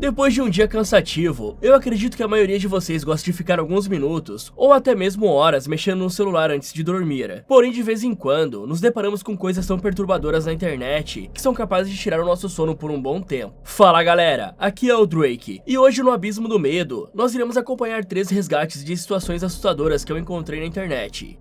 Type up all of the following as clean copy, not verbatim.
Depois de um dia cansativo, eu acredito que a maioria de vocês gosta de ficar alguns minutos, ou até mesmo horas, mexendo no celular antes de dormir. Porém, de vez em quando, nos deparamos com coisas tão perturbadoras na internet, que são capazes de tirar o nosso sono por um bom tempo. Fala galera, aqui é o Drake, e hoje no Abismo do Medo, nós iremos acompanhar 3 resgates de situações assustadoras que eu encontrei na internet.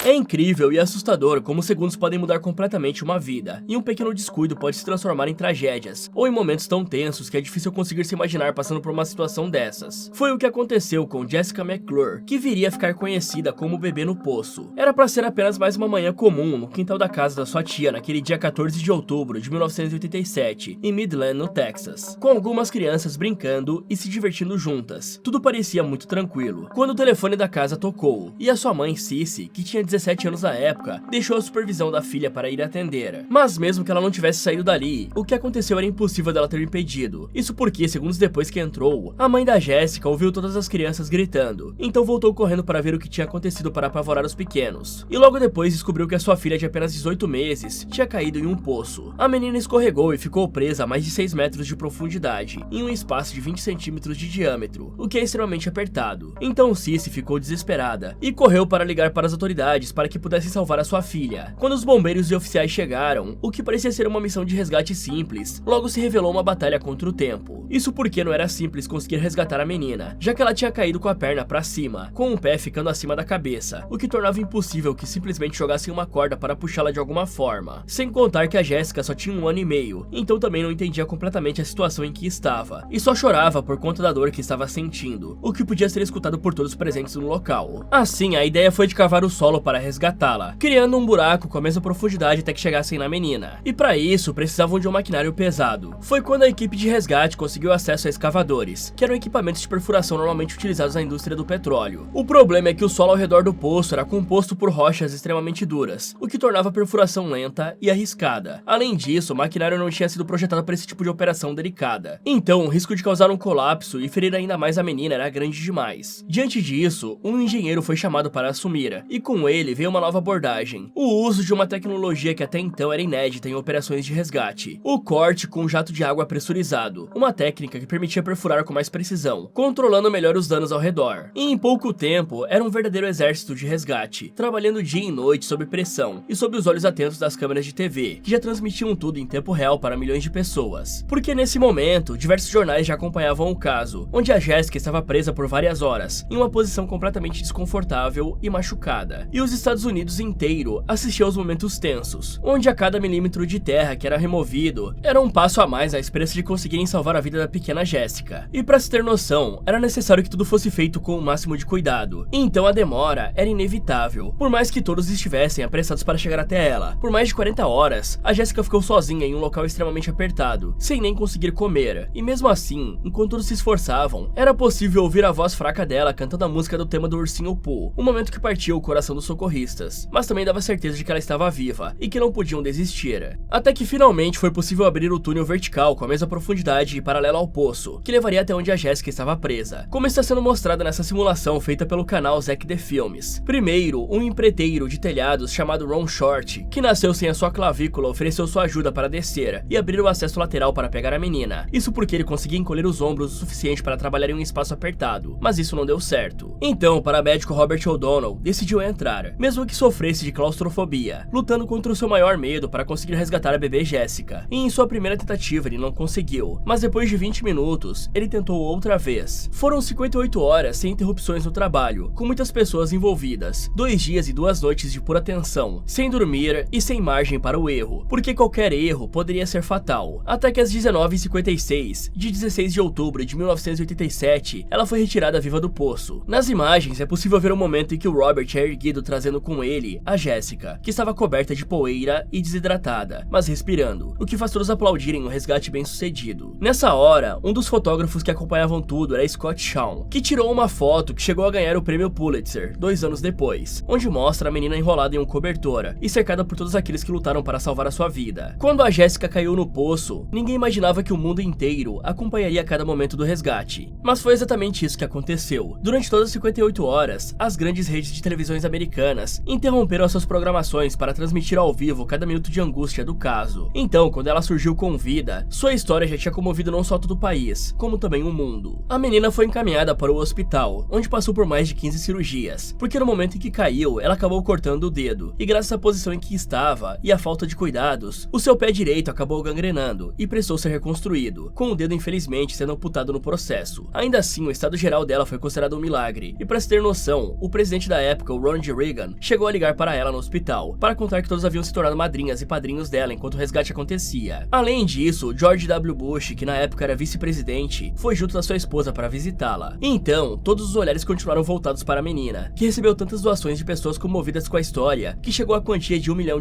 É incrível e assustador como segundos podem mudar completamente uma vida, e um pequeno descuido pode se transformar em tragédias, ou em momentos tão tensos que é difícil conseguir se imaginar passando por uma situação dessas. Foi o que aconteceu com Jessica McClure, que viria a ficar conhecida como o bebê no poço. Era pra ser apenas mais uma manhã comum no quintal da casa da sua tia naquele dia 14 de outubro de 1987, em Midland, no Texas, com algumas crianças brincando e se divertindo juntas. Tudo parecia muito tranquilo, quando o telefone da casa tocou, e a sua mãe, Cissy, que tinha 17 anos na época, deixou a supervisão da filha para ir atender. Mas mesmo que ela não tivesse saído dali, o que aconteceu era impossível dela ter impedido. Isso porque, segundos depois que entrou, a mãe da Jéssica ouviu todas as crianças gritando, então voltou correndo para ver o que tinha acontecido para apavorar os pequenos. E logo depois descobriu que a sua filha de apenas 18 meses tinha caído em um poço. A menina escorregou e ficou presa a mais de 6 metros de profundidade, em um espaço de 20 centímetros de diâmetro, o que é extremamente apertado. Então Cissy ficou desesperada e correu para ligar para as autoridades para que pudessem salvar a sua filha. Quando os bombeiros e oficiais chegaram, o que parecia ser uma missão de resgate simples, logo se revelou uma batalha contra o tempo. Isso porque não era simples conseguir resgatar a menina, já que ela tinha caído com a perna para cima, com o pé ficando acima da cabeça, o que tornava impossível que simplesmente jogassem uma corda para puxá-la de alguma forma. Sem contar que a Jéssica só tinha 1 ano e meio, então também não entendia completamente a situação em que estava, e só chorava por conta da dor que estava sentindo, o que podia ser escutado por todos presentes no local. Assim, a ideia foi de cavar o solo para resgatá-la, criando um buraco com a mesma profundidade até que chegassem na menina. E para isso, precisavam de um maquinário pesado. Foi quando a equipe de resgate conseguiu acesso a escavadores, que eram equipamentos de perfuração normalmente utilizados na indústria do petróleo. O problema é que o solo ao redor do poço era composto por rochas extremamente duras, o que tornava a perfuração lenta e arriscada. Além disso, o maquinário não tinha sido projetado para esse tipo de operação delicada. Então, o risco de causar um colapso e ferir ainda mais a menina era grande demais. Diante disso, um engenheiro foi chamado para assumir, e com ele veio uma nova abordagem: o uso de uma tecnologia que até então era inédita em operações de resgate: o corte com um jato de água pressurizado, uma técnica que permitia perfurar com mais precisão, controlando melhor os danos ao redor. E em pouco tempo, era um verdadeiro exército de resgate, trabalhando dia e noite sob pressão e sob os olhos atentos das câmeras de TV, que já transmitiam tudo em tempo real para milhões de pessoas. Porque nesse momento, diversos jornais já acompanhavam o caso, onde a Jéssica estava presa por várias horas, em uma posição completamente desconfortável e machucada. E os Estados Unidos inteiro assistia aos momentos tensos, onde a cada milímetro de terra que era removido era um passo a mais à esperança de conseguirem salvar a vida da pequena Jéssica. E para se ter noção, era necessário que tudo fosse feito com o máximo de cuidado, então a demora era inevitável, por mais que todos estivessem apressados para chegar até ela. Por mais de 40 horas, a Jéssica ficou sozinha em um local extremamente apertado, sem nem conseguir comer, e mesmo assim, enquanto todos se esforçavam, era possível ouvir a voz fraca dela cantando a música do tema do Ursinho Pooh, um momento que partiu o coração dos socorristas, mas também dava certeza de que ela estava viva e que não podiam desistir. Até que finalmente foi possível abrir o túnel vertical com a mesma profundidade e paralelo ao poço, que levaria até onde a Jéssica estava presa, como está sendo mostrado nessa simulação feita pelo canal Zack The Films. Primeiro, um empreiteiro de telhados chamado Ron Short, que nasceu sem a sua clavícula, ofereceu sua ajuda para descer e abrir o acesso lateral para pegar a menina. Isso porque ele conseguia encolher os ombros o suficiente para trabalhar em um espaço apertado, mas isso não deu certo. Então, o paramédico Robert O'Donnell decidiu entrar, mesmo que sofresse de claustrofobia, lutando contra o seu maior medo para conseguir resgatar a bebê Jéssica. E em sua primeira tentativa ele não conseguiu, mas depois de 20 minutos, ele tentou outra vez. Foram 58 horas sem interrupções no trabalho, com muitas pessoas envolvidas, 2 dias e 2 noites de pura tensão, sem dormir e sem margem para o erro, porque qualquer erro poderia ser fatal. Até que às 19h56, de 16 de outubro de 1987, ela foi retirada viva do poço. Nas imagens é possível ver o momento em que o Robert é erguido trazendo com ele a Jéssica, que estava coberta de poeira e desidratada, mas respirando, o que faz todos aplaudirem o resgate bem sucedido. Nessa hora, um dos fotógrafos que acompanhavam tudo era Scott Shawn, que tirou uma foto que chegou a ganhar o prêmio Pulitzer 2 anos depois, onde mostra a menina enrolada em um cobertor e cercada por todos aqueles que lutaram para salvar a sua vida. Quando a Jéssica caiu no poço, ninguém imaginava que o mundo inteiro acompanharia cada momento do resgate, mas foi exatamente isso que aconteceu. Durante todas as 58 horas, as grandes redes de televisões americanas americanas interromperam as suas programações para transmitir ao vivo cada minuto de angústia do caso. Então, quando ela surgiu com vida, sua história já tinha comovido não só todo o país, como também o mundo. A menina foi encaminhada para o hospital, onde passou por mais de 15 cirurgias, porque no momento em que caiu, ela acabou cortando o dedo, e graças à posição em que estava e à falta de cuidados, o seu pé direito acabou gangrenando e precisou ser reconstruído, com o dedo infelizmente sendo amputado no processo. Ainda assim, o estado geral dela foi considerado um milagre, e para se ter noção, o presidente da época, o Ronald Reagan, chegou a ligar para ela no hospital, para contar que todos haviam se tornado madrinhas e padrinhos dela enquanto o resgate acontecia. Além disso, George W. Bush, que na época era vice-presidente, foi junto da sua esposa para visitá-la. Então, todos os olhares continuaram voltados para a menina, que recebeu tantas doações de pessoas comovidas com a história, que chegou à quantia de $1 milhão,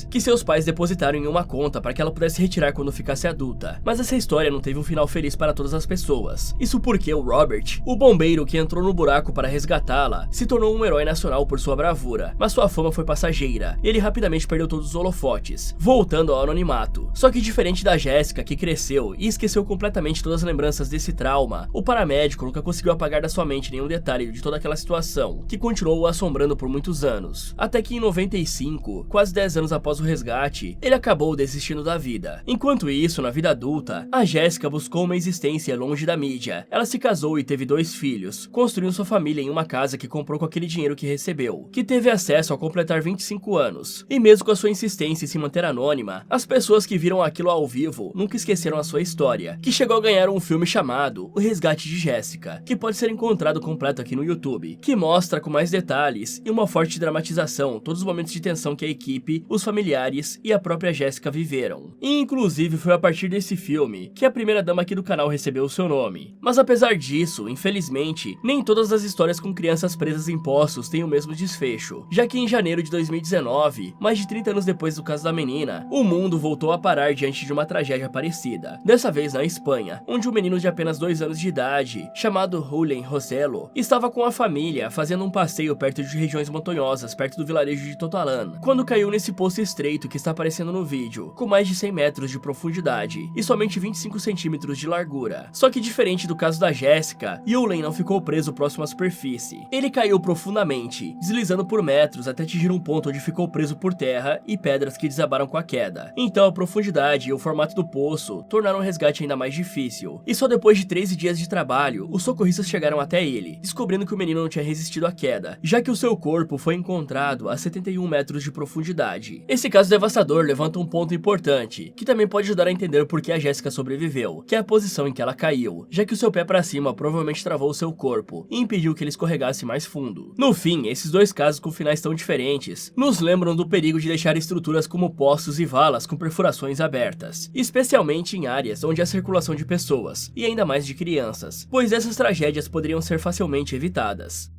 que seus pais depositaram em uma conta para que ela pudesse retirar quando ficasse adulta. Mas essa história não teve um final feliz para todas as pessoas. Isso porque o Robert, o bombeiro que entrou no buraco para resgatá-la, se tornou um herói nacional por sua bravura, mas sua fama foi passageira, e ele rapidamente perdeu todos os holofotes, voltando ao anonimato. Só que diferente da Jessica, que cresceu e esqueceu completamente todas as lembranças desse trauma, o paramédico nunca conseguiu apagar da sua mente nenhum detalhe de toda aquela situação, que continuou o assombrando por muitos anos. Até que em 95, quase 10 anos após o resgate, ele acabou desistindo da vida. Enquanto isso, na vida adulta, a Jessica buscou uma existência longe da mídia. Ela se casou e teve 2 filhos, construindo sua família em uma casa que comprou com aquele dinheiro que recebeu, que teve acesso ao completar 25 anos. E mesmo com a sua insistência em se manter anônima, as pessoas que viram aquilo ao vivo nunca esqueceram a sua história, que chegou a ganhar um filme chamado O Resgate de Jessica, que pode ser encontrado completo aqui no YouTube, que mostra com mais detalhes e uma forte dramatização todos os momentos de tensão que a equipe, os familiares e a própria Jessica viveram. E inclusive foi a partir desse filme que a primeira dama aqui do canal recebeu o seu nome. Mas apesar disso, infelizmente, nem todas as histórias com crianças presas em poços têm o mesmo desfecho, já que em janeiro de 2019, mais de 30 anos depois do caso da menina, o mundo voltou a parar diante de uma tragédia parecida, dessa vez na Espanha, onde um menino de apenas 2 anos de idade, chamado Julen Rossello, estava com a família fazendo um passeio perto de regiões montanhosas, perto do vilarejo de Totalan, quando caiu nesse poço estreito que está aparecendo no vídeo, com mais de 100 metros de profundidade e somente 25 centímetros de largura. Só que diferente do caso da Jessica, Julen não ficou preso próximo à superfície. Ele caiu profundamente, deslizando por metros até atingir um ponto onde ficou preso por terra e pedras que desabaram com a queda. Então a profundidade e o formato do poço tornaram o resgate ainda mais difícil. E só depois de 13 dias de trabalho, os socorristas chegaram até ele, descobrindo que o menino não tinha resistido à queda, já que o seu corpo foi encontrado a 71 metros de profundidade. Esse caso devastador levanta um ponto importante, que também pode ajudar a entender por que a Jessica sobreviveu, que é a posição em que ela caiu, já que o seu pé para cima provavelmente travou o seu corpo e impediu que ele escorregasse mais fundo. No fim, esses 2 casos com finais tão diferentes nos lembram do perigo de deixar estruturas como poços e valas com perfurações abertas, especialmente em áreas onde há circulação de pessoas, e ainda mais de crianças, pois essas tragédias poderiam ser facilmente evitadas.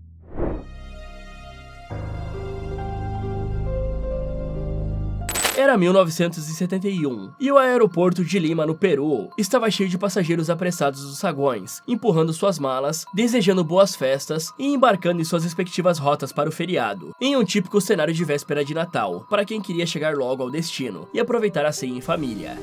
Era 1971, e o aeroporto de Lima, no Peru, estava cheio de passageiros apressados dos saguões, empurrando suas malas, desejando boas festas e embarcando em suas respectivas rotas para o feriado, em um típico cenário de véspera de Natal, para quem queria chegar logo ao destino e aproveitar a ceia em família.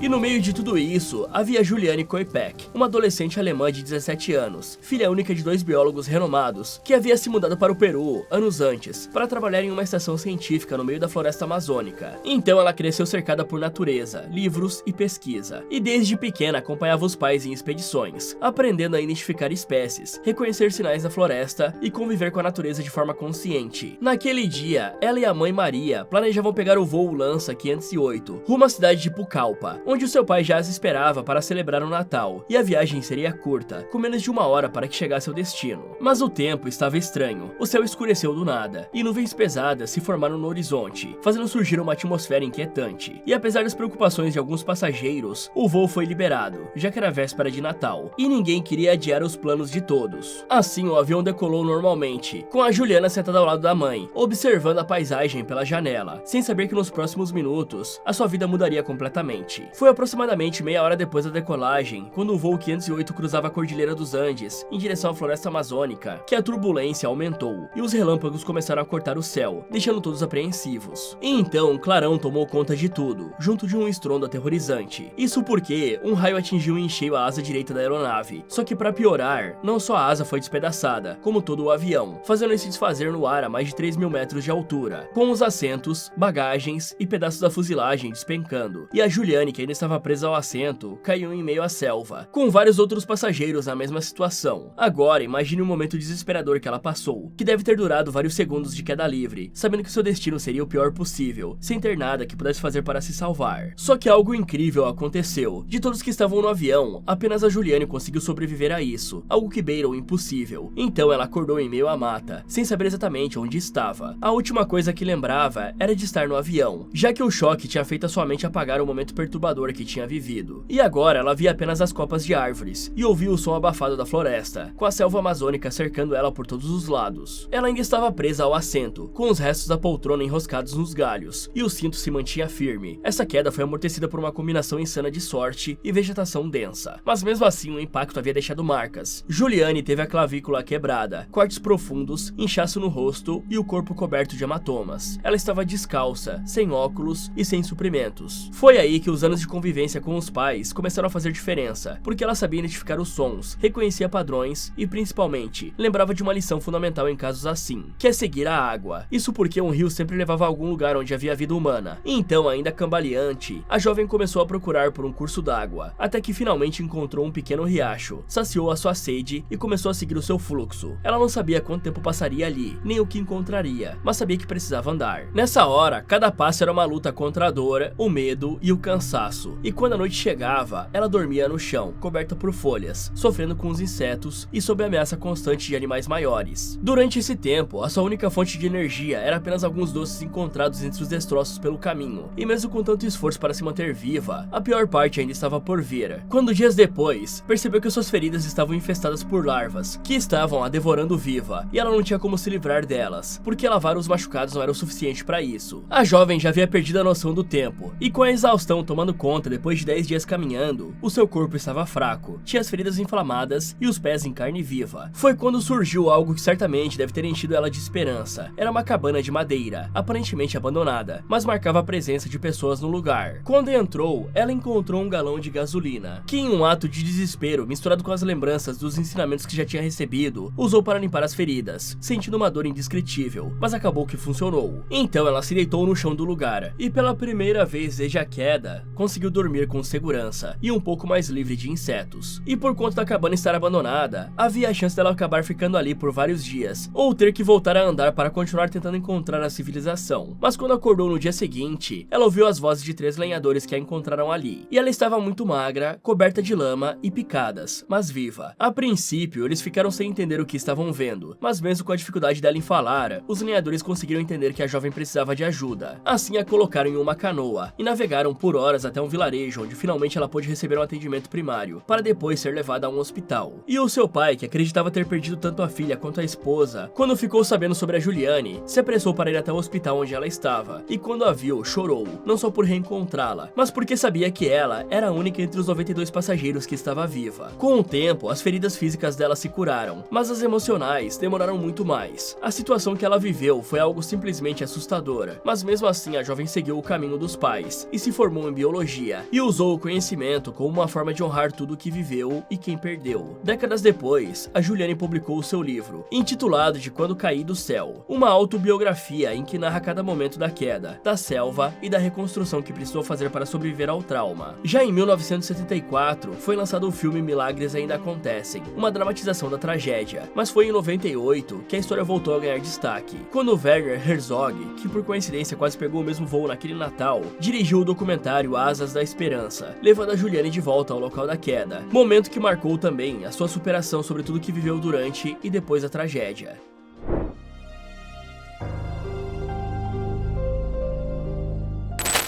E no meio de tudo isso, havia Juliane Koipek, uma adolescente alemã de 17 anos, filha única de 2 biólogos renomados, que havia se mudado para o Peru, anos antes, para trabalhar em uma estação científica no meio da floresta amazônica. Então ela cresceu cercada por natureza, livros e pesquisa, e desde pequena acompanhava os pais em expedições, aprendendo a identificar espécies, reconhecer sinais da floresta e conviver com a natureza de forma consciente. Naquele dia, ela e a mãe Maria planejavam pegar o voo Lança 508, rumo à cidade de Pucallpa, onde o seu pai já as esperava para celebrar o Natal, e a viagem seria curta, com menos de 1 hora para que chegasse ao destino. Mas o tempo estava estranho, o céu escureceu do nada, e nuvens pesadas se formaram no horizonte, fazendo surgir uma atmosfera inquietante. E apesar das preocupações de alguns passageiros, o voo foi liberado, já que era véspera de Natal, e ninguém queria adiar os planos de todos. Assim, o avião decolou normalmente, com a Juliana sentada ao lado da mãe, observando a paisagem pela janela, sem saber que nos próximos minutos, a sua vida mudaria completamente. Foi aproximadamente meia hora depois da decolagem, quando o voo 508 cruzava a Cordilheira dos Andes, em direção à floresta amazônica, que a turbulência aumentou, e os relâmpagos começaram a cortar o céu, deixando todos apreensivos. E então, um clarão tomou conta de tudo, junto de um estrondo aterrorizante. Isso porque um raio atingiu em cheio a asa direita da aeronave. Só que para piorar, não só a asa foi despedaçada, como todo o avião, fazendo ele se desfazer no ar a mais de 3.000 metros de altura, com os assentos, bagagens e pedaços da fuzilagem despencando. E a Juliane, que ainda estava presa ao assento, caiu em meio à selva, com vários outros passageiros na mesma situação. Agora, imagine o momento desesperador que ela passou, que deve ter durado vários segundos de queda livre, sabendo que seu destino seria o pior possível, sem ter nada que pudesse fazer para se salvar. Só que algo incrível aconteceu. De todos que estavam no avião, apenas a Juliane conseguiu sobreviver a isso, algo que beira o impossível. Então ela acordou em meio à mata, sem saber exatamente onde estava. A última coisa que lembrava era de estar no avião, já que o choque tinha feito a sua mente apagar o momento perturbador que tinha vivido. E agora ela via apenas as copas de árvores, e ouvia o som abafado da floresta, com a selva amazônica cercando ela por todos os lados. Ela ainda estava presa ao assento, com os restos da poltrona enroscados nos galhos, e o cinto se mantinha firme. Essa queda foi amortecida por uma combinação insana de sorte e vegetação densa, mas mesmo assim o impacto havia deixado marcas. Juliane teve a clavícula quebrada, cortes profundos, inchaço no rosto e o corpo coberto de hematomas. Ela estava descalça, sem óculos e sem suprimentos. Foi aí que os anos de convivência com os pais começaram a fazer diferença, porque ela sabia identificar os sons, reconhecia padrões e, principalmente, lembrava de uma lição fundamental em casos assim, que é seguir a água. Isso porque um rio sempre levava a algum lugar onde havia vida humana. E então, ainda cambaleante, a jovem começou a procurar por um curso d'água, até que finalmente encontrou um pequeno riacho, saciou a sua sede e começou a seguir o seu fluxo. Ela não sabia quanto tempo passaria ali, nem o que encontraria, mas sabia que precisava andar. Nessa hora, cada passo era uma luta contra a dor, o medo e o cansaço. E quando a noite chegava, ela dormia no chão, coberta por folhas, sofrendo com os insetos e sob a ameaça constante de animais maiores. Durante esse tempo, a sua única fonte de energia era apenas alguns doces encontrados entre os destroços pelo caminho. E mesmo com tanto esforço para se manter viva, a pior parte ainda estava por vir. Quando dias depois, percebeu que suas feridas estavam infestadas por larvas, que estavam a devorando viva, e ela não tinha como se livrar delas, porque lavar os machucados não era o suficiente para isso. A jovem já havia perdido a noção do tempo, e com a exaustão tomando conta depois de 10 dias caminhando, o seu corpo estava fraco, tinha as feridas inflamadas e os pés em carne viva. Foi quando surgiu algo que certamente deve ter enchido ela de esperança. Era uma cabana de madeira, aparentemente abandonada, mas marcava a presença de pessoas no lugar. Quando entrou, ela encontrou um galão de gasolina, que em um ato de desespero, misturado com as lembranças dos ensinamentos que já tinha recebido, usou para limpar as feridas, sentindo uma dor indescritível, mas acabou que funcionou. Então ela se deitou no chão do lugar, e pela primeira vez desde a queda, conseguiu dormir com segurança, e um pouco mais livre de insetos. E por conta da cabana estar abandonada, havia a chance dela acabar ficando ali por vários dias, ou ter que voltar a andar para continuar tentando encontrar a civilização. Mas quando acordou no dia seguinte, ela ouviu as vozes de 3 lenhadores que a encontraram ali, e ela estava muito magra, coberta de lama e picadas, mas viva. A princípio, eles ficaram sem entender o que estavam vendo, mas mesmo com a dificuldade dela em falar, os lenhadores conseguiram entender que a jovem precisava de ajuda. Assim a colocaram em uma canoa, e navegaram por horas até um vilarejo onde finalmente ela pôde receber um atendimento primário, para depois ser levada a um hospital. E o seu pai, que acreditava ter perdido tanto a filha quanto a esposa, quando ficou sabendo sobre a Juliane, se apressou para ir até o hospital onde ela estava, e quando a viu, chorou, não só por reencontrá-la, mas porque sabia que ela era a única entre os 92 passageiros que estava viva. Com o tempo, as feridas físicas dela se curaram, mas as emocionais demoraram muito mais. A situação que ela viveu foi algo simplesmente assustadora, mas mesmo assim a jovem seguiu o caminho dos pais, e se formou em biologia, e usou o conhecimento como uma forma de honrar tudo o que viveu e quem perdeu. Décadas depois, a Juliane publicou o seu livro, intitulado De Quando Caí do Céu, uma autobiografia em que narra cada momento da queda, da selva e da reconstrução que precisou fazer para sobreviver ao trauma. Já em 1974, foi lançado o filme Milagres Ainda Acontecem, uma dramatização da tragédia, mas foi em 98 que a história voltou a ganhar destaque, quando Werner Herzog, que por coincidência quase pegou o mesmo voo naquele Natal, dirigiu o documentário Asas da Esperança, levando a Juliane de volta ao local da queda, momento que marcou também a sua superação sobre tudo que viveu durante e depois da tragédia.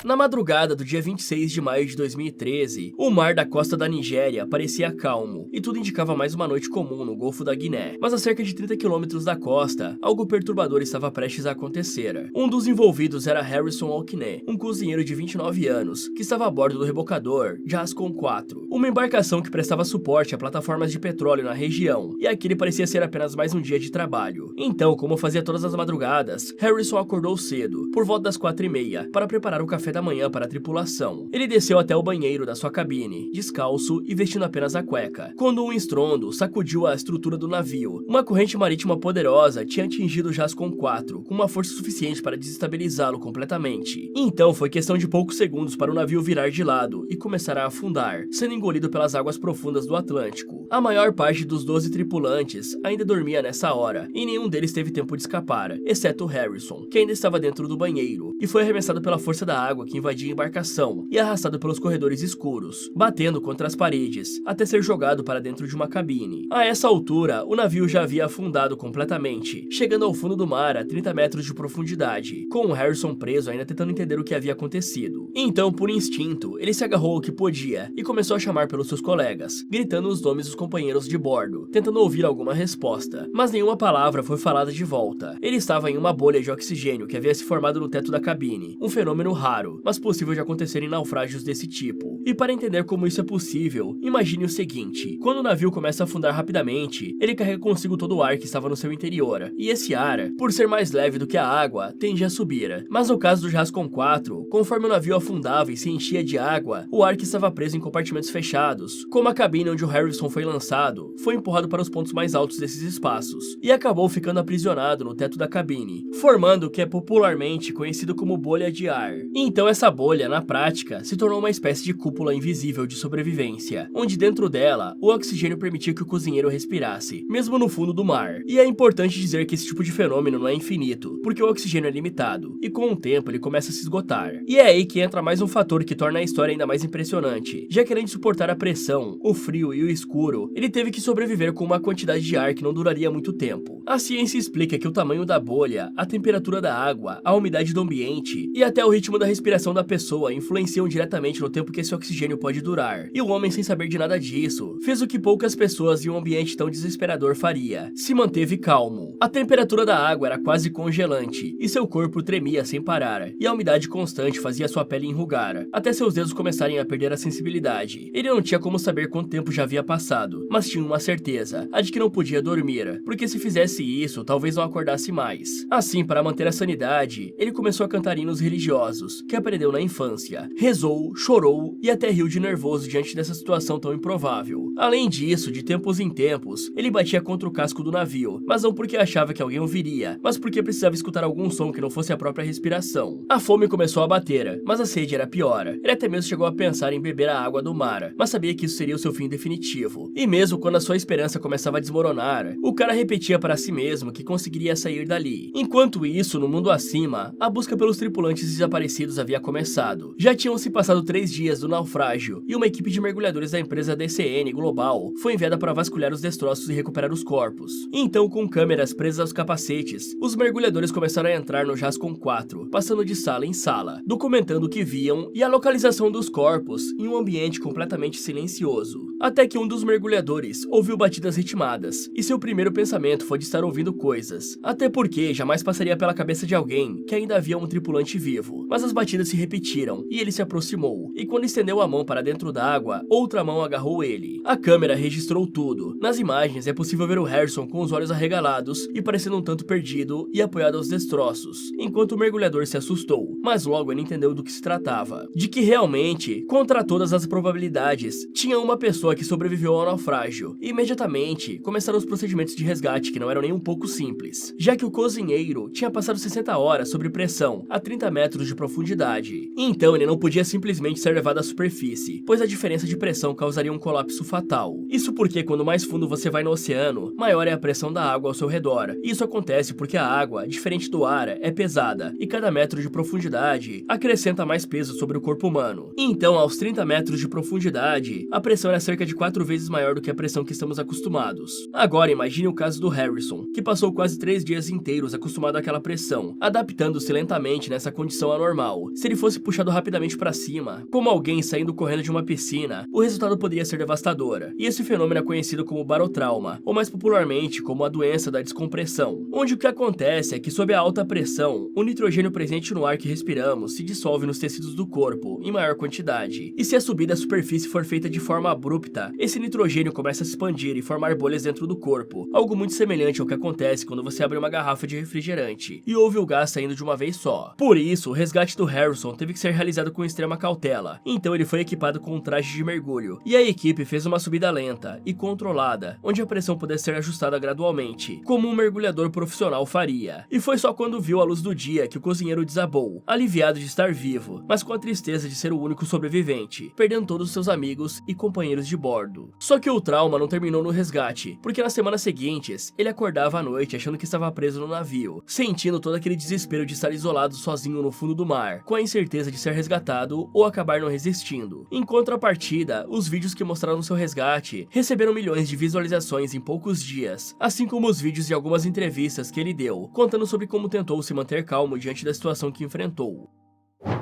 Na madrugada do dia 26 de maio de 2013, o mar da costa da Nigéria parecia calmo, e tudo indicava mais uma noite comum no Golfo da Guiné. Mas a cerca de 30 quilômetros da costa, algo perturbador estava prestes a acontecer. Um dos envolvidos era Harrison Okene, um cozinheiro de 29 anos, que estava a bordo do rebocador Jascon 4, uma embarcação que prestava suporte a plataformas de petróleo na região, e aquele parecia ser apenas mais um dia de trabalho. Então, como fazia todas as madrugadas, Harrison acordou cedo, por volta das 4h30, para preparar o café da manhã para a tripulação. Ele desceu até o banheiro da sua cabine, descalço e vestindo apenas a cueca, quando um estrondo sacudiu a estrutura do navio. Uma corrente marítima poderosa tinha atingido o Jascon 4, com uma força suficiente para desestabilizá-lo completamente. Então foi questão de poucos segundos para o navio virar de lado e começar a afundar, sendo engolido pelas águas profundas do Atlântico. A maior parte dos 12 tripulantes ainda dormia nessa hora, e nenhum deles teve tempo de escapar, exceto Harrison, que ainda estava dentro do banheiro, e foi arremessado pela força da água que invadia a embarcação e arrastado pelos corredores escuros, batendo contra as paredes, até ser jogado para dentro de uma cabine. A essa altura, o navio já havia afundado completamente, chegando ao fundo do mar a 30 metros de profundidade, com o Harrison preso ainda tentando entender o que havia acontecido. Então, por instinto, ele se agarrou ao que podia e começou a chamar pelos seus colegas, gritando os nomes dos companheiros de bordo, tentando ouvir alguma resposta, mas nenhuma palavra foi falada de volta. Ele estava em uma bolha de oxigênio que havia se formado no teto da cabine, um fenômeno raro, mas possível de acontecer em naufrágios desse tipo. E para entender como isso é possível, imagine o seguinte: quando o navio começa a afundar rapidamente, ele carrega consigo todo o ar que estava no seu interior, e esse ar, por ser mais leve do que a água, tende a subir. Mas no caso do Jascon 4, conforme o navio afundava e se enchia de água, o ar que estava preso em compartimentos fechados, como a cabine onde o Harrison foi lançado, foi empurrado para os pontos mais altos desses espaços, e acabou ficando aprisionado no teto da cabine, formando o que é popularmente conhecido como bolha de ar. Então essa bolha, na prática, se tornou uma espécie de cúpula invisível de sobrevivência, onde dentro dela, o oxigênio permitia que o cozinheiro respirasse, mesmo no fundo do mar. E é importante dizer que esse tipo de fenômeno não é infinito, porque o oxigênio é limitado, e com o tempo ele começa a se esgotar. E é aí que entra mais um fator que torna a história ainda mais impressionante, já que além de suportar a pressão, o frio e o escuro, ele teve que sobreviver com uma quantidade de ar que não duraria muito tempo. A ciência explica que o tamanho da bolha, a temperatura da água, a umidade do ambiente e até o ritmo da respiração da pessoa influenciam diretamente no tempo que esse oxigênio pode durar. E o homem, sem saber de nada disso, fez o que poucas pessoas em um ambiente tão desesperador faria: se manteve calmo. A temperatura da água era quase congelante e seu corpo tremia sem parar, e a umidade constante fazia sua pele enrugar, até seus dedos começarem a perder a sensibilidade. Ele não tinha como saber quanto tempo já havia passado, mas tinha uma certeza, a de que não podia dormir, porque se fizesse isso, talvez não acordasse mais. Assim, para manter a sanidade, ele começou a cantar hinos religiosos, que aprendeu na infância. Rezou, chorou e até riu de nervoso diante dessa situação tão improvável. Além disso, de tempos em tempos, ele batia contra o casco do navio, mas não porque achava que alguém ouviria, mas porque precisava escutar algum som que não fosse a própria respiração. A fome começou a bater, mas a sede era pior. Ele até mesmo chegou a pensar em beber a água do mar, mas sabia que isso seria o seu fim definitivo. E mesmo quando a sua esperança começava a desmoronar, o cara repetia para si mesmo que conseguiria sair dali. Enquanto isso, no mundo acima, a busca pelos tripulantes desaparecidos havia começado. Já tinham se passado 3 dias do naufrágio, e uma equipe de mergulhadores da empresa DCN Global foi enviada para vasculhar os destroços e recuperar os corpos. Então, com câmeras presas aos capacetes, os mergulhadores começaram a entrar no Jascon 4, passando de sala em sala, documentando o que viam e a localização dos corpos em um ambiente completamente silencioso. Até que um dos mergulhadores ouviu batidas ritmadas, e seu primeiro pensamento foi de estar ouvindo coisas, até porque jamais passaria pela cabeça de alguém que ainda havia um tripulante vivo. Mas as batidas se repetiram, e ele se aproximou, e quando estendeu a mão para dentro da água, outra mão agarrou ele. A câmera registrou tudo. Nas imagens é possível ver o Harrison com os olhos arregalados e parecendo um tanto perdido e apoiado aos destroços, enquanto o mergulhador se assustou, mas logo ele entendeu do que se tratava. De que realmente, contra todas as probabilidades, tinha uma pessoa que sobreviveu ao naufrágio, e imediatamente começaram os procedimentos de resgate que não eram nem um pouco simples, já que o cozinheiro tinha passado 60 horas sob pressão a 30 metros de profundidade. Então ele não podia simplesmente ser levado à superfície, pois a diferença de pressão causaria um colapso fatal. Isso porque quando mais fundo você vai no oceano, maior é a pressão da água ao seu redor. Isso acontece porque a água, diferente do ar, é pesada, e cada metro de profundidade acrescenta mais peso sobre o corpo humano. Então, aos 30 metros de profundidade, a pressão era cerca de 4 vezes maior maior do que a pressão que estamos acostumados. Agora imagine o caso do Harrison, que passou quase 3 dias inteiros acostumado àquela pressão, adaptando-se lentamente nessa condição anormal. Se ele fosse puxado rapidamente para cima, como alguém saindo correndo de uma piscina, o resultado poderia ser devastador. E esse fenômeno é conhecido como barotrauma, ou mais popularmente como a doença da descompressão, onde o que acontece é que sob a alta pressão, o nitrogênio presente no ar que respiramos se dissolve nos tecidos do corpo em maior quantidade. E se a subida à superfície for feita de forma abrupta, esse nitrogênio começa a se expandir e formar bolhas dentro do corpo, algo muito semelhante ao que acontece quando você abre uma garrafa de refrigerante e ouve o gás saindo de uma vez só. Por isso, o resgate do Harrison teve que ser realizado com extrema cautela, então ele foi equipado com um traje de mergulho, e a equipe fez uma subida lenta e controlada, onde a pressão pudesse ser ajustada gradualmente, como um mergulhador profissional faria. E foi só quando viu a luz do dia que o cozinheiro desabou, aliviado de estar vivo, mas com a tristeza de ser o único sobrevivente, perdendo todos os seus amigos e companheiros de bordo. Só que o trauma não terminou no resgate, porque nas semanas seguintes, ele acordava à noite achando que estava preso no navio, sentindo todo aquele desespero de estar isolado sozinho no fundo do mar, com a incerteza de ser resgatado ou acabar não resistindo. Em contrapartida, os vídeos que mostraram seu resgate receberam milhões de visualizações em poucos dias, assim como os vídeos de algumas entrevistas que ele deu, contando sobre como tentou se manter calmo diante da situação que enfrentou.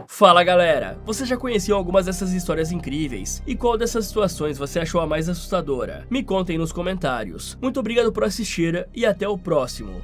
Fala galera, você já conheceu algumas dessas histórias incríveis? E qual dessas situações você achou a mais assustadora? Me contem nos comentários. Muito obrigado por assistir e até o próximo.